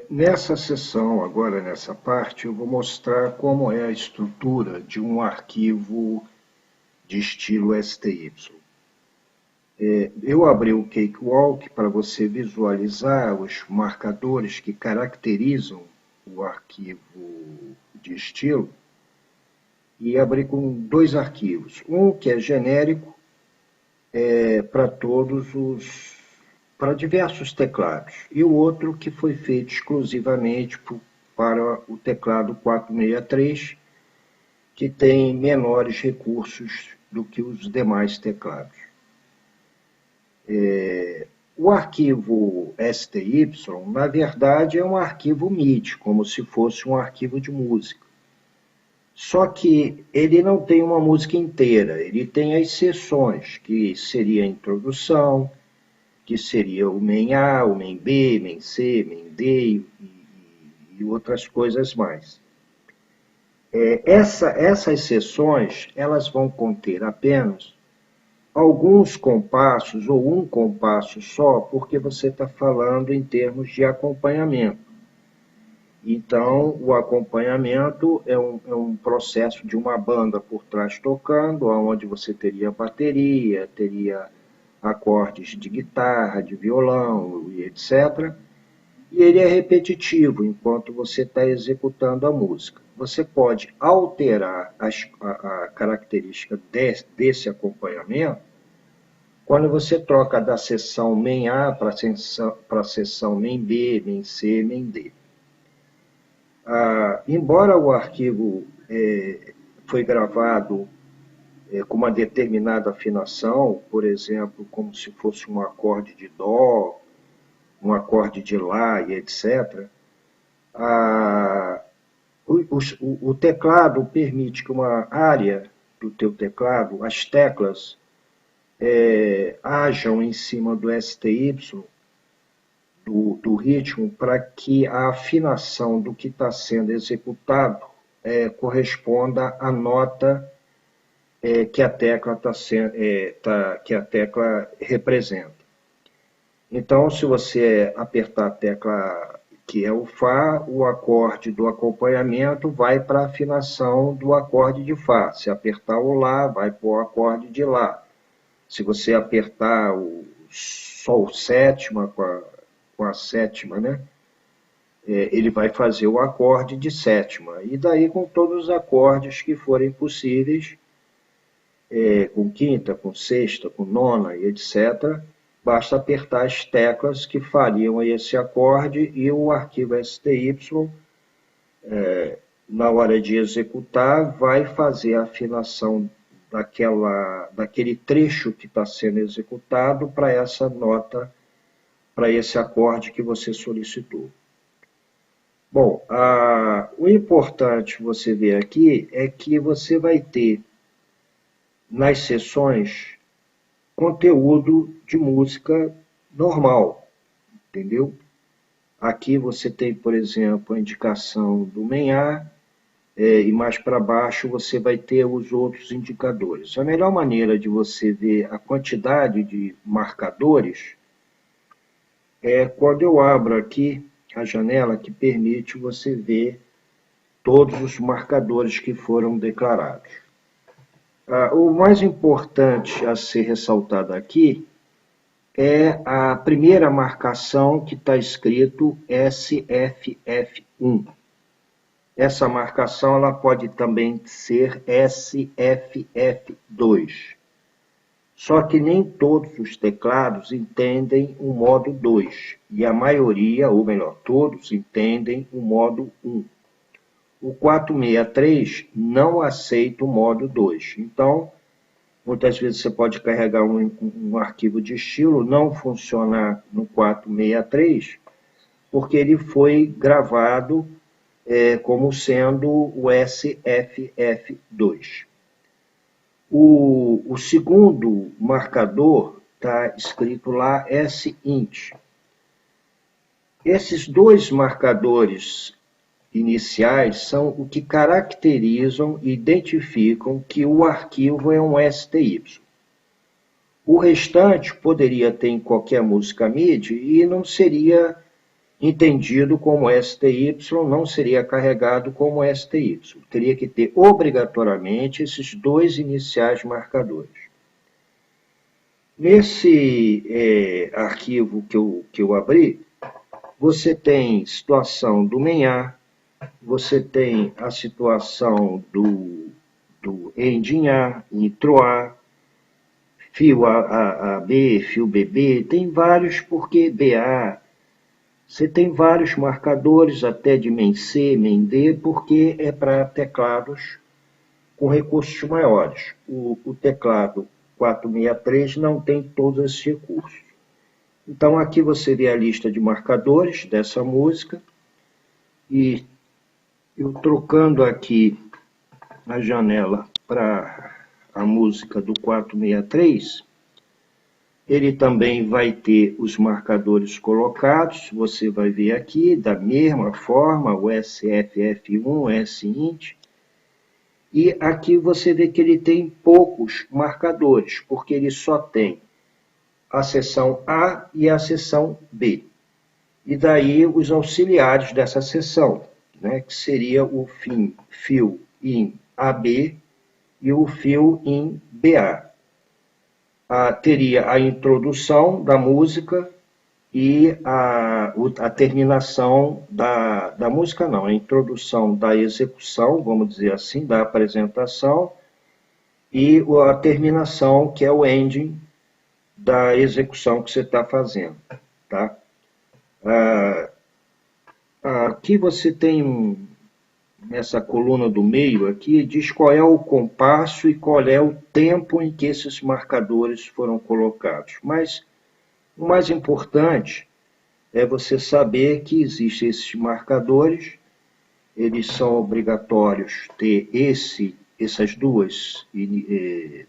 Nessa sessão, agora nessa parte, eu vou mostrar como é a estrutura de um arquivo de estilo STY. Eu abri o Cakewalk para você visualizar os marcadores que caracterizam o arquivo de estilo e abri com dois arquivos. Um que é genérico para para diversos teclados, e o outro que foi feito exclusivamente para o teclado 463, que tem menores recursos do que os demais teclados. O arquivo STY, na verdade, é um arquivo MIDI, como se fosse um arquivo de música. Só que ele não tem uma música inteira, ele tem as seções, que seria a introdução, que seria o main A, o main B, main C, main D e outras coisas mais. Essas seções, elas vão conter apenas alguns compassos ou um compasso só, porque você está falando em termos de acompanhamento. Então, o acompanhamento é um processo de uma banda por trás tocando, onde você teria bateria, teria acordes de guitarra, de violão e etc. E ele é repetitivo enquanto você está executando a música. Você pode alterar a característica desse acompanhamento quando você troca da seção main A para a seção main B, main C, main D. Embora o arquivo foi gravado com uma determinada afinação, por exemplo, como se fosse um acorde de Dó, um acorde de Lá e etc., o teclado permite que uma área do teu teclado, as teclas, hajam em cima do STY, do ritmo, para que a afinação do que está sendo executado corresponda à nota que a tecla que a tecla representa. Então, se você apertar a tecla que é o Fá, o acorde do acompanhamento vai para a afinação do acorde de Fá. Se apertar o Lá, vai para o acorde de Lá. Se você apertar o Sol sétima com a sétima, né? Ele vai fazer o acorde de sétima. E daí com todos os acordes que forem possíveis, com quinta, com sexta, com nona e etc., basta apertar as teclas que fariam esse acorde e o arquivo STY, na hora de executar, vai fazer a afinação daquele trecho que está sendo executado para essa nota, para esse acorde que você solicitou. Bom, o importante você ver aqui é que você vai ter nas sessões conteúdo de música normal, entendeu? Aqui você tem, por exemplo, a indicação do main A, e mais para baixo você vai ter os outros indicadores. A melhor maneira de você ver a quantidade de marcadores é quando eu abro aqui a janela que permite você ver todos os marcadores que foram declarados. O mais importante a ser ressaltado aqui é a primeira marcação que está escrito SFF1. Essa marcação ela pode também ser SFF2. Só que nem todos os teclados entendem o modo 2, e a maioria, ou melhor, todos entendem o modo 1. O 463 não aceita o modo 2. Então, muitas vezes você pode carregar um arquivo de estilo, não funcionar no 463, porque ele foi gravado como sendo o SFF2. O segundo marcador está escrito lá SINT. Esses dois marcadores iniciais são o que caracterizam e identificam que o arquivo é um STY. O restante poderia ter em qualquer música MIDI e não seria entendido como STY, não seria carregado como STY. Teria que ter obrigatoriamente esses dois iniciais marcadores. Nesse arquivo que eu abri, você tem situação do main-A, você tem a situação do ending A, intro A, fio AB, fio BB, tem vários, porque BA, você tem vários marcadores, até de main C, main D, porque é para teclados com recursos maiores. O teclado 463 não tem todos esses recursos. Então, aqui você vê a lista de marcadores dessa música, e eu trocando aqui a janela para a música do 463, ele também vai ter os marcadores colocados, você vai ver aqui, da mesma forma, o SFF1, o SINT, e aqui você vê que ele tem poucos marcadores, porque ele só tem a seção A e a seção B. E daí os auxiliares dessa seção, né, que seria o fio em AB e o fio em BA. Teria a introdução da música e a terminação da música, não, a introdução da execução, vamos dizer assim, da apresentação, e a terminação, que é o ending da execução que você está fazendo. Tá? Aqui você tem nessa coluna do meio aqui, diz qual é o compasso e qual é o tempo em que esses marcadores foram colocados. Mas o mais importante é você saber que existem esses marcadores, eles são obrigatórios ter essas duas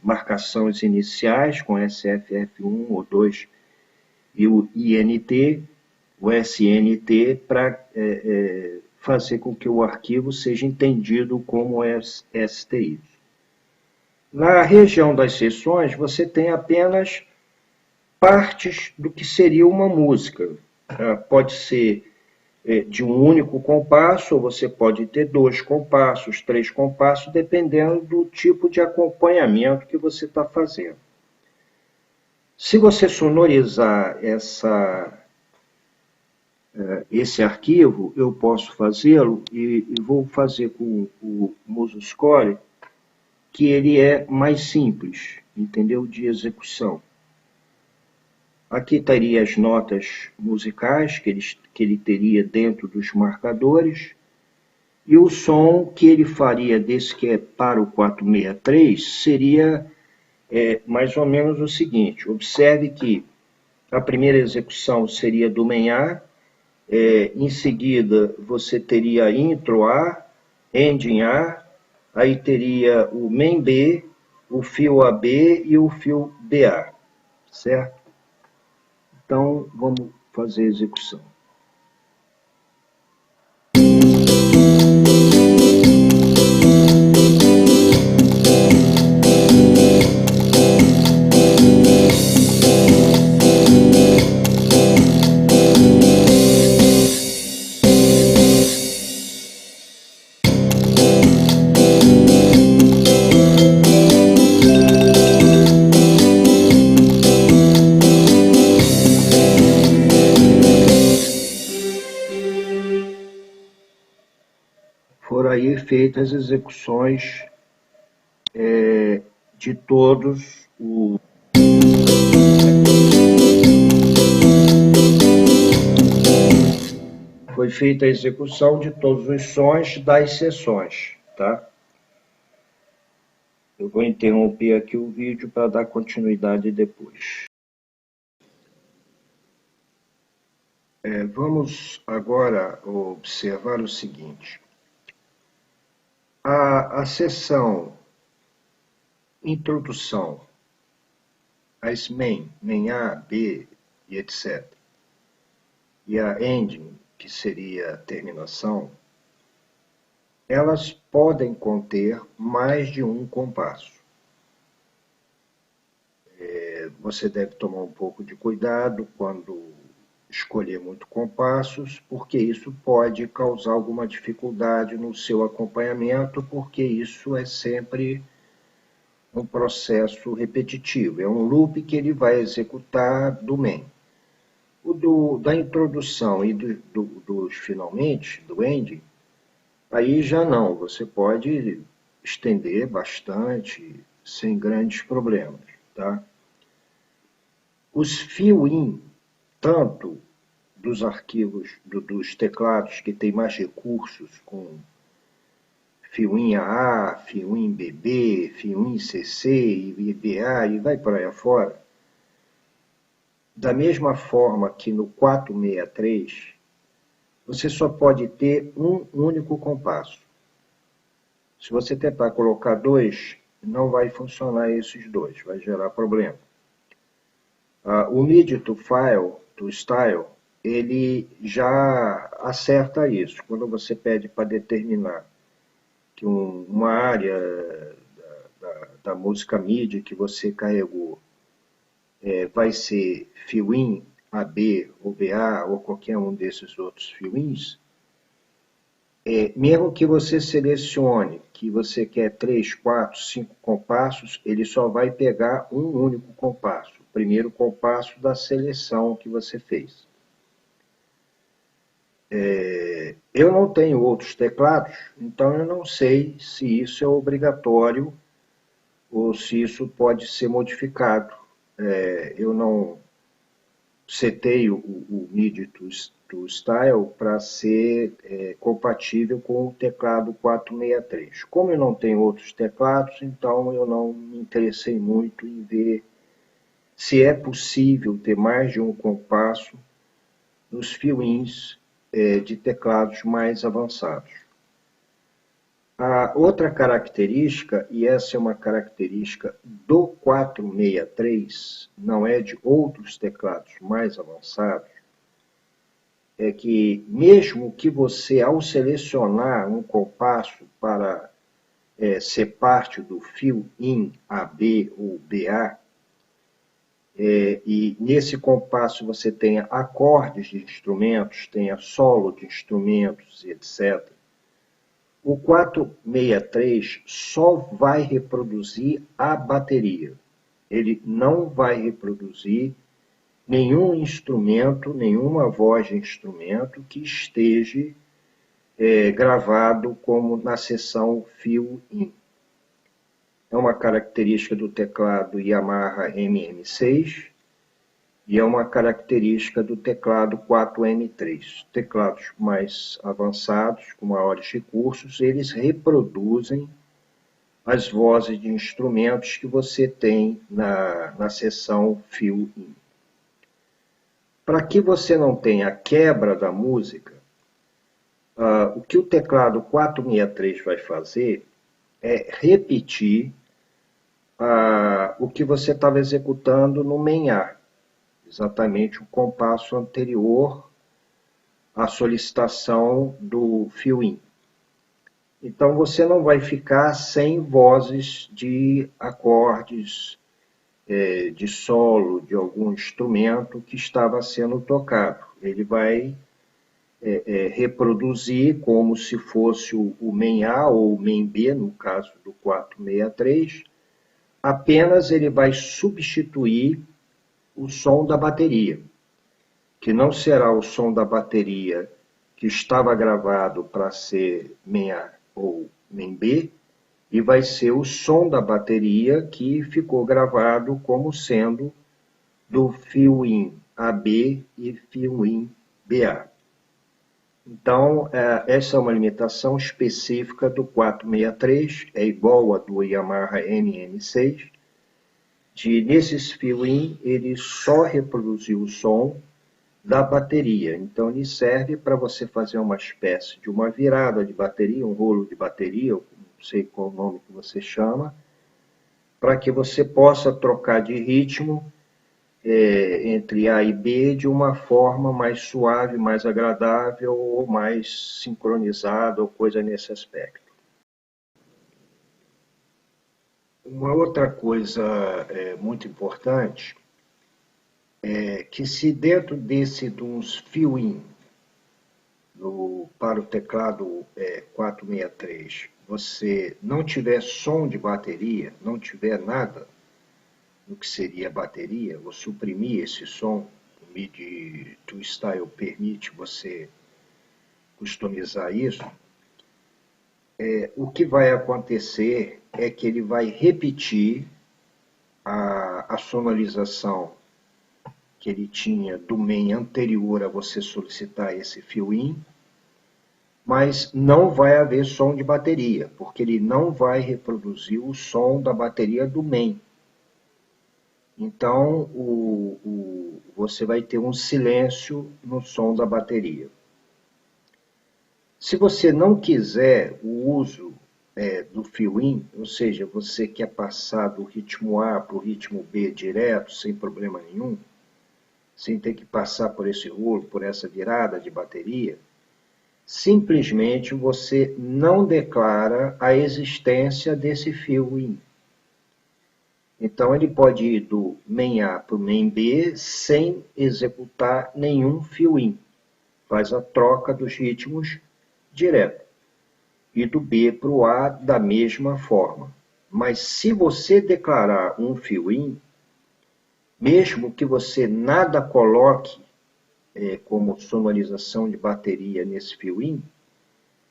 marcações iniciais, com SFF1 ou 2 e o INT, o SNT, para fazer com que o arquivo seja entendido como STY. Na região das seções, você tem apenas partes do que seria uma música. Pode ser de um único compasso, ou você pode ter 2 compassos, 3 compassos, dependendo do tipo de acompanhamento que você está fazendo. Se você sonorizar esse arquivo, eu posso fazê-lo, e vou fazer com o Musoscore, que ele é mais simples, entendeu? De execução. Aqui estaria as notas musicais que ele teria dentro dos marcadores, e o som que ele faria desse que é para o 463 seria mais ou menos o seguinte. Observe que a primeira execução seria do main A, em seguida você teria intro A, ending A, aí teria o main B, o fio AB e o fio BA, certo? Então, vamos fazer a execução. Foram aí feitas as execuções de todos os... Foi feita a execução de todos os sons das sessões, tá? Eu vou interromper aqui o vídeo para dar continuidade depois. Vamos agora observar o seguinte. A seção introdução, as main A, B e etc. E a ending, que seria a terminação, elas podem conter mais de um compasso. Você deve tomar um pouco de cuidado quando escolher muito compassos, porque isso pode causar alguma dificuldade no seu acompanhamento, porque isso é sempre um processo repetitivo, é um loop que ele vai executar do main. Da introdução e dos finalmente, do ending, aí já não, você pode estender bastante, sem grandes problemas. Tá? Os fill-in, tanto dos arquivos, dos teclados que tem mais recursos, com fill-in AA, fill-in BB, fill-in CC, IBA e vai por aí afora, da mesma forma que no 463, você só pode ter um único compasso. Se você tentar colocar dois, não vai funcionar esses dois, vai gerar problema. O MIDI to file, to style, ele já acerta isso. Quando você pede para determinar que uma área da música MIDI que você carregou vai ser fill-in, AB ou BA ou qualquer um desses outros fill-ins, mesmo que você selecione que você quer 3, 4, 5 compassos, ele só vai pegar um único compasso, o primeiro compasso da seleção que você fez. Eu não tenho outros teclados, então eu não sei se isso é obrigatório ou se isso pode ser modificado. Eu não setei o MIDI to Style para ser compatível com o teclado 463. Como eu não tenho outros teclados, então eu não me interessei muito em ver se é possível ter mais de um compasso nos fill-ins de teclados mais avançados. A outra característica, e essa é uma característica do 463, não é de outros teclados mais avançados, é que mesmo que você, ao selecionar um compasso para ser parte do fill-in AB ou BA, e nesse compasso você tenha acordes de instrumentos, tenha solo de instrumentos, etc., o 463 só vai reproduzir a bateria. Ele não vai reproduzir nenhum instrumento, nenhuma voz de instrumento que esteja gravado como na seção fill-in. É uma característica do teclado Yamaha MM6 e é uma característica do teclado 4M3. Teclados mais avançados, com maiores recursos, eles reproduzem as vozes de instrumentos que você tem na seção fill-in. Para que você não tenha quebra da música, o que o teclado 463 vai fazer é repetir o que você estava executando no main-A, exatamente o compasso anterior à solicitação do fill-in. Então você não vai ficar sem vozes de acordes, de solo de algum instrumento que estava sendo tocado. Ele vai reproduzir como se fosse o main-A ou o main-B, no caso do 463, apenas ele vai substituir o som da bateria, que não será o som da bateria que estava gravado para ser main-A ou main-B, e vai ser o som da bateria que ficou gravado como sendo do fill-in AB e fill-in BA. Então, essa é uma limitação específica do 463, é igual a do Yamaha MM6, nesses fill-in ele só reproduziu o som da bateria. Então, ele serve para você fazer uma espécie de uma virada de bateria, um rolo de bateria, eu não sei qual o nome que você chama, para que você possa trocar de ritmo entre A e B de uma forma mais suave, mais agradável ou mais sincronizada ou coisa nesse aspecto. Uma outra coisa muito importante que se dentro desse de uns fill-in para o teclado 463 você não tiver som de bateria, não tiver nada no que seria a bateria, ou suprimir esse som, o MIDI to Style permite você customizar isso, o que vai acontecer é que ele vai repetir a sonorização que ele tinha do main anterior a você solicitar esse fill-in, mas não vai haver som de bateria, porque ele não vai reproduzir o som da bateria do main. Então, você vai ter um silêncio no som da bateria. Se você não quiser o uso do fill-in, ou seja, você quer passar do ritmo A para o ritmo B direto, sem problema nenhum, sem ter que passar por esse rolo, por essa virada de bateria, simplesmente você não declara a existência desse fill-in. Então, ele pode ir do main A para o main B sem executar nenhum fill-in. Faz a troca dos ritmos direto. E do B para o A da mesma forma. Mas se você declarar um fill-in, mesmo que você nada coloque como sonorização de bateria nesse fill-in,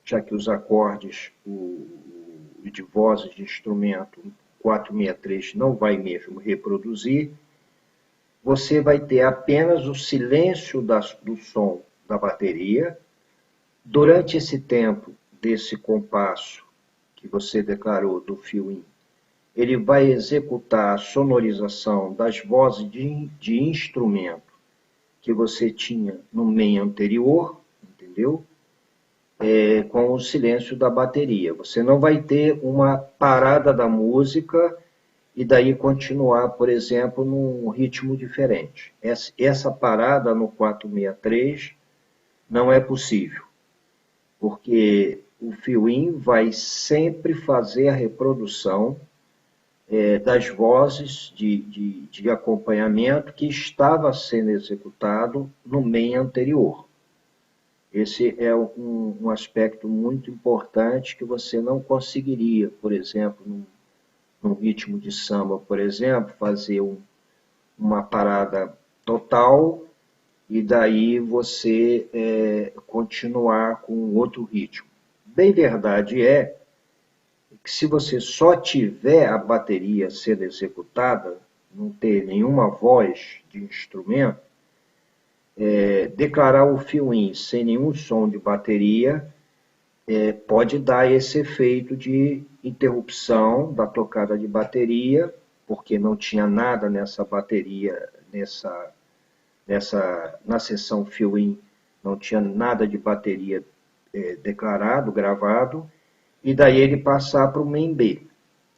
já que os acordes de vozes de instrumento 463 não vai mesmo reproduzir, você vai ter apenas o silêncio do som da bateria. Durante esse tempo desse compasso que você declarou do fill-in, ele vai executar a sonorização das vozes de instrumento que você tinha no main anterior, entendeu? Com o silêncio da bateria. Você não vai ter uma parada da música e daí continuar, por exemplo, num ritmo diferente. Essa parada no 463 não é possível, porque o fill-in vai sempre fazer a reprodução das vozes de acompanhamento que estava sendo executado no main anterior. Esse é um aspecto muito importante que você não conseguiria, por exemplo, num ritmo de samba, por exemplo, fazer uma parada total e daí você continuar com outro ritmo. Bem verdade é que se você só tiver a bateria sendo executada, não ter nenhuma voz de instrumento, declarar o fill-in sem nenhum som de bateria pode dar esse efeito de interrupção da tocada de bateria, porque não tinha nada nessa bateria, na sessão fill-in, não tinha nada de bateria declarado, gravado, e daí ele passar para o main B,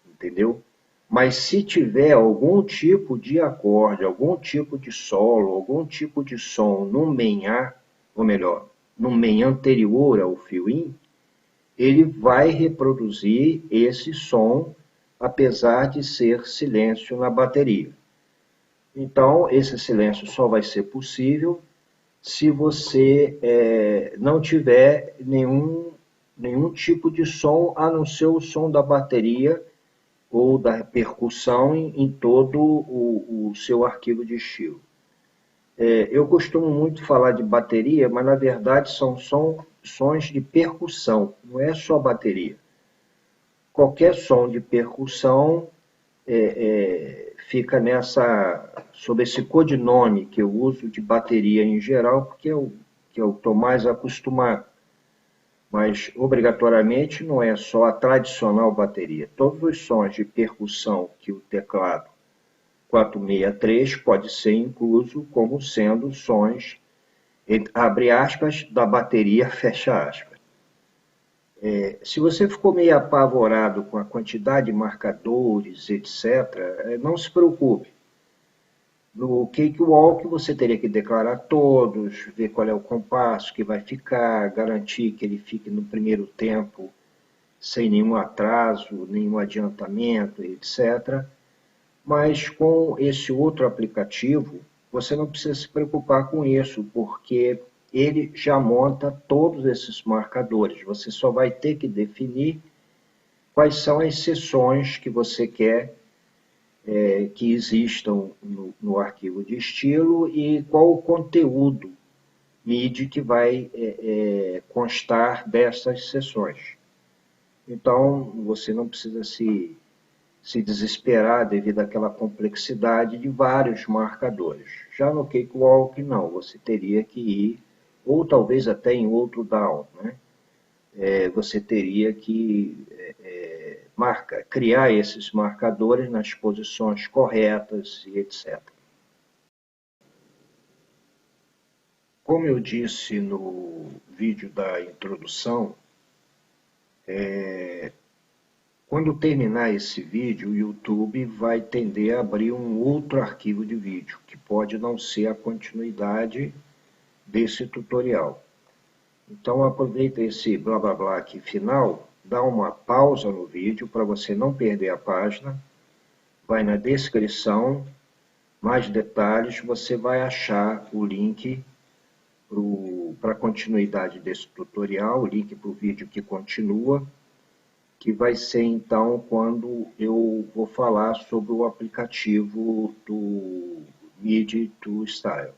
entendeu? Mas se tiver algum tipo de acorde, algum tipo de solo, algum tipo de som no main A, ou melhor, no main anterior ao fill-in, ele vai reproduzir esse som, apesar de ser silêncio na bateria. Então, esse silêncio só vai ser possível se você não tiver nenhum tipo de som, a não ser o som da bateria ou da percussão em todo o seu arquivo de estilo. Eu costumo muito falar de bateria, mas na verdade são sons de percussão, não é só bateria. Qualquer som de percussão fica sob esse codinome que eu uso de bateria em geral, porque eu estou mais acostumado. Mas, obrigatoriamente, não é só a tradicional bateria. Todos os sons de percussão que o teclado 463 pode ser incluso como sendo sons, abre aspas, da bateria, fecha aspas. Se você ficou meio apavorado com a quantidade de marcadores, etc., não se preocupe. No Cakewalk você teria que declarar todos, ver qual é o compasso que vai ficar, garantir que ele fique no primeiro tempo sem nenhum atraso, nenhum adiantamento, etc. Mas com esse outro aplicativo, você não precisa se preocupar com isso, porque ele já monta todos esses marcadores. Você só vai ter que definir quais são as seções que você quer que existam no arquivo de estilo e qual o conteúdo MIDI que vai constar dessas seções. Então, você não precisa se desesperar devido àquela complexidade de vários marcadores. Já no Cakewalk, não, você teria que ir, ou talvez até em outro DAW, né? Você teria que criar esses marcadores nas posições corretas e etc. Como eu disse no vídeo da introdução, quando terminar esse vídeo, o YouTube vai tender a abrir um outro arquivo de vídeo, que pode não ser a continuidade desse tutorial. Então aproveita esse blá blá blá aqui final, dá uma pausa no vídeo para você não perder a página, vai na descrição, mais detalhes, você vai achar o link para a continuidade desse tutorial, o link para o vídeo que continua, que vai ser então quando eu vou falar sobre o aplicativo do MIDI to Style.